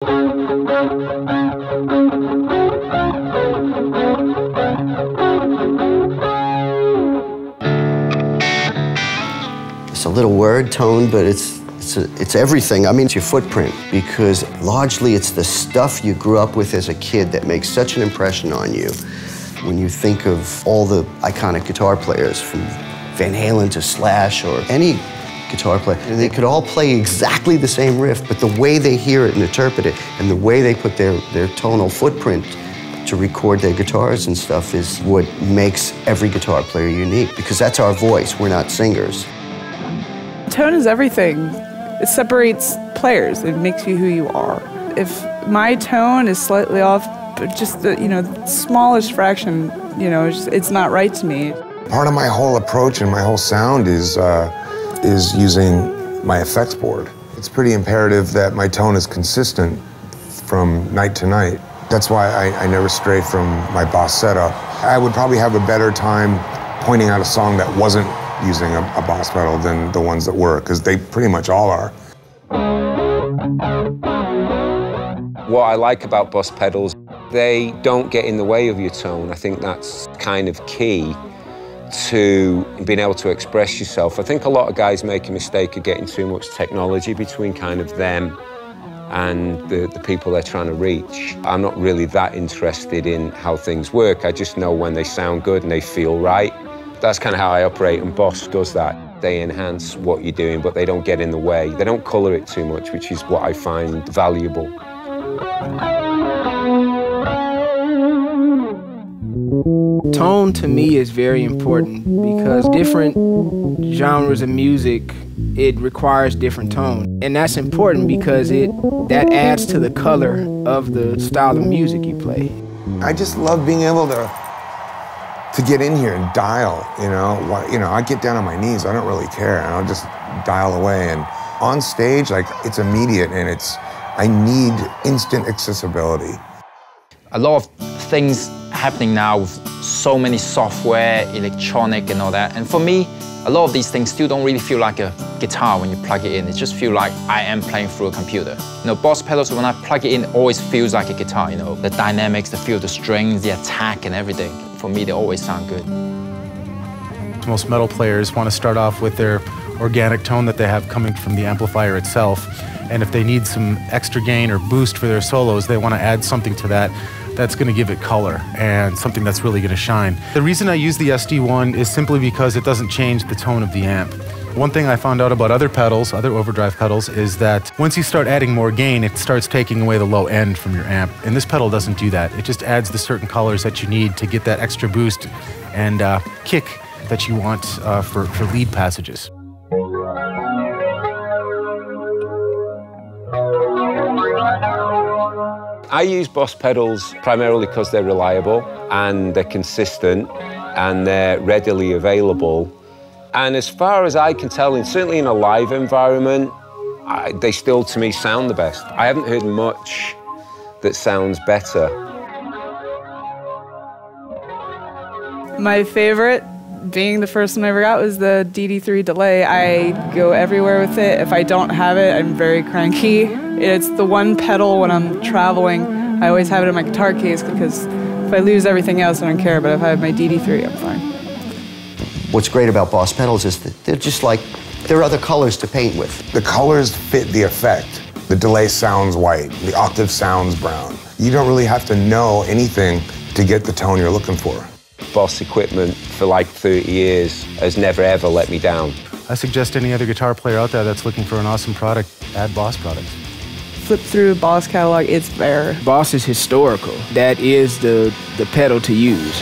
It's a little word, tone, but it's everything. I mean, it's your footprint, because largely it's the stuff you grew up with as a kid that makes such an impression on you. When you think of all the iconic guitar players, from Van Halen to Slash or any guitar player, they could all play exactly the same riff, but the way they hear it and interpret it, and the way they put their tonal footprint to record their guitars and stuff is what makes every guitar player unique, because that's our voice, we're not singers. Tone is everything. It separates players. It makes you who you are. If my tone is slightly off, but just the, the smallest fraction, it's not right to me. Part of my whole approach and my whole sound is using my effects board. It's pretty imperative that my tone is consistent from night to night. That's why I never stray from my Boss setup. I would probably have a better time pointing out a song that wasn't using a Boss pedal than the ones that were, because they pretty much all are. What I like about Boss pedals, they don't get in the way of your tone. I think that's kind of key to being able to express yourself. I think a lot of guys make a mistake of getting too much technology between kind of them and the people they're trying to reach. I'm not really that interested in how things work. I just know when they sound good and they feel right. That's kind of how I operate, and Boss does that. They enhance what you're doing, but they don't get in the way. They don't color it too much, which is what I find valuable. Tone to me is very important, because different genres of music, it requires different tone. And that's important because that adds to the color of the style of music you play. I just love being able to get in here and dial, I get down on my knees, I don't really care, and I'll just dial away. And on stage, like, it's immediate, and I need instant accessibility. A lot of things happening now with so many software, electronic and all that, and for me, a lot of these things still don't really feel like a guitar when you plug it in. It just feels like I am playing through a computer. Boss pedals, when I plug it in, it always feels like a guitar, the dynamics, the feel, the strings, the attack and everything. For me, they always sound good. Most metal players want to start off with their organic tone that they have coming from the amplifier itself. And if they need some extra gain or boost for their solos, they want to add something to that that's going to give it color and something that's really going to shine. The reason I use the SD1 is simply because it doesn't change the tone of the amp. One thing I found out about other pedals, other overdrive pedals, is that once you start adding more gain, it starts taking away the low end from your amp. And this pedal doesn't do that. It just adds the certain colors that you need to get that extra boost and kick that you want for lead passages. I use Boss pedals primarily because they're reliable and they're consistent and they're readily available. And as far as I can tell, and certainly in a live environment, they still, to me, sound the best. I haven't heard much that sounds better. My favorite, being the first one I ever got, was the DD3 delay. I go everywhere with it. If I don't have it, I'm very cranky. It's the one pedal when I'm traveling. I always have it in my guitar case, because if I lose everything else, I don't care, but if I have my DD3, I'm fine. What's great about Boss pedals is that they're just like, there are other colors to paint with. The colors fit the effect. The delay sounds white, the octave sounds brown. You don't really have to know anything to get the tone you're looking for. Boss equipment for like 30 years has never ever let me down. I suggest any other guitar player out there that's looking for an awesome product, add Boss products. Flip through Boss catalog, it's there. Boss is historical. That is the pedal to use.